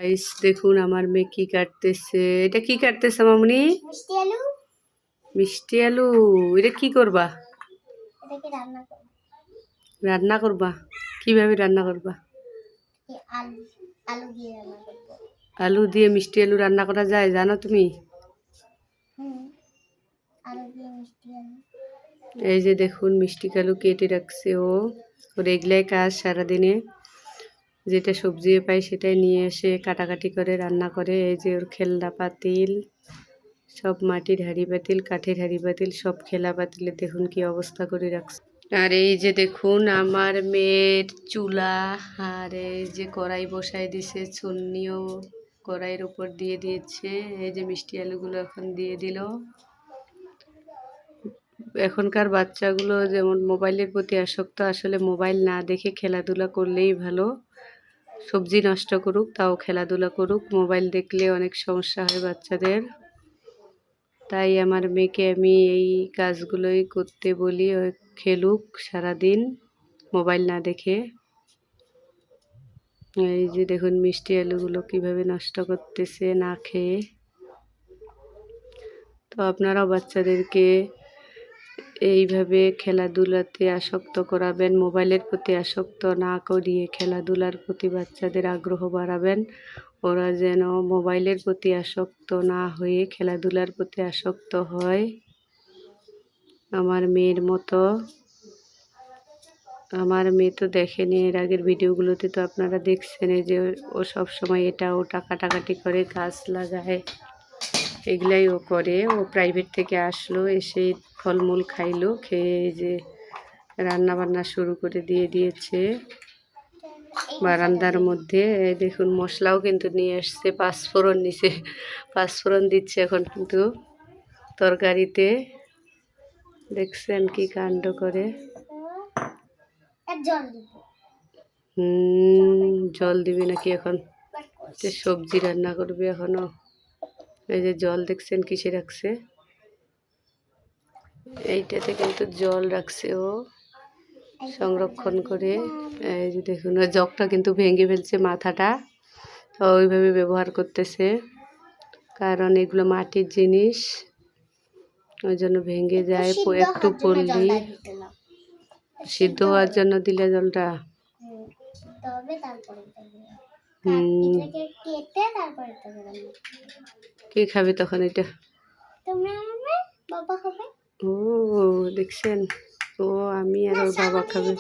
Guys দেখুন আমার মেয়ে কি কাটতেছে। এটা কি কাটতেছে মামুনি? মিষ্টি আলু। মিষ্টি আলু। এটা কি করবা? এটাকে রান্না করব। রান্না করবা? কিভাবে রান্না করবা? আলু আলু দিয়ে রান্না করব। আলু দিয়ে মিষ্টি আলু রান্না করা যায় জানো তুমি? আলু দিয়ে মিষ্টি আলু। এই যে দেখুন মিষ্টি আলু কেটে রাখছে ও। ওর এগুলাই কাজ সারাদিনে, যেটা সবজি পাই সেটাই নিয়ে এসে কাটাকাটি করে রান্না করে। এই যে ওর খেলনা পাতিল, সব মাটির হাঁড়ি পাতিল, কাঠের হাঁড়ি পাতিল, সব খেলা পাতিলে দেখুন কি অবস্থা করে রাখছে। আর এই যে দেখুন আমার মেয়ের চুলা, আর এই যে কড়াই বসাই দিছে, চুন্নিও কড়াইয়ের উপর দিয়ে দিয়েছে। এই যে মিষ্টি আলুগুলো এখন দিয়ে দিল। এখনকার বাচ্চাগুলো যেমন মোবাইলের প্রতি আসক্ত, আসলে মোবাইল না দেখে খেলাধুলা করলেই ভালো। সবজি নষ্ট করুক তাও খেলাধুলা করুক, মোবাইল দেখলে অনেক সমস্যা হয় বাচ্চাদের। তাই আমার মেয়েকে আমি এই কাজগুলোই করতে বলি, ও খেলুক সারাদিন মোবাইল না দেখে। এই যে দেখুন মিষ্টি আলুগুলো কিভাবে নষ্ট করতেছে না খেয়ে। তো আপনারাও বাচ্চাদেরকে এইভাবে খেলাধুলাতে আসক্ত করাবেন, মোবাইলের প্রতি আসক্ত না করিয়ে খেলাধুলার প্রতি বাচ্চাদের আগ্রহ বাড়াবেন। ওরা যেন মোবাইলের প্রতি আসক্ত না হয়ে খেলাধুলার প্রতি আসক্ত হয় আমার মেয়ের মতো। আমার মেয়ে তো দেখেনি, এর আগের ভিডিওগুলোতে তো আপনারা দেখছেন এই যে ও সব সময় এটা ওটা কাটাকাটি করে, গাছ লাগায়, এগুলাই ও করে। ও প্রাইভেট থেকে আসলো, এসে ফলমূল খাইলো, খেয়ে এই যে রান্না বান্না শুরু করে দিয়েছে বারান্দার মধ্যে। এই দেখুন মশলাও কিন্তু নিয়ে আসছে, পাঁচফোড়ন নিচে, পাঁচফোড়ন দিচ্ছে এখন কিন্তু তরকারিতে। দেখছেন কি কাণ্ড করে। জল দিবি নাকি এখন? সবজি রান্না করবে এখনো। এই যে জল দেখছেন কিসে রাখছে, এইটাতে কিন্তু জল রাখছে ও সংরক্ষণ করে। এই যে দেখুন ওই জগটা কিন্তু ভেঙে ফেলছে, মাথাটা ওইভাবে ব্যবহার করতেছে, কারণ এগুলো মাটির জিনিস, ওই জন্য ভেঙে যায়। একটু পড়লেই সিদ্ধ হওয়ার জন্য দিলে জলটা। কে খাবে তখন এটা? ও দেখছেন, ও আমি আর ওর বাবা খাবে।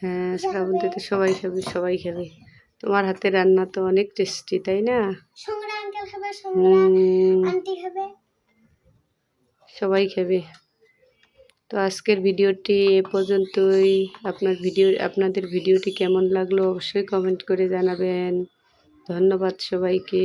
হ্যাঁ শ্রাবন্তীতে সবাই খাবে, সবাই খাবে। তোমার হাতে রান্না তো অনেক টেস্টি, তাই না? সবাই খাবে। তো আজকের ভিডিওটি এ পর্যন্তই। আপনাদের ভিডিওটি কেমন লাগলো অবশ্যই কমেন্ট করে জানাবেন। ধন্যবাদ সবাইকে।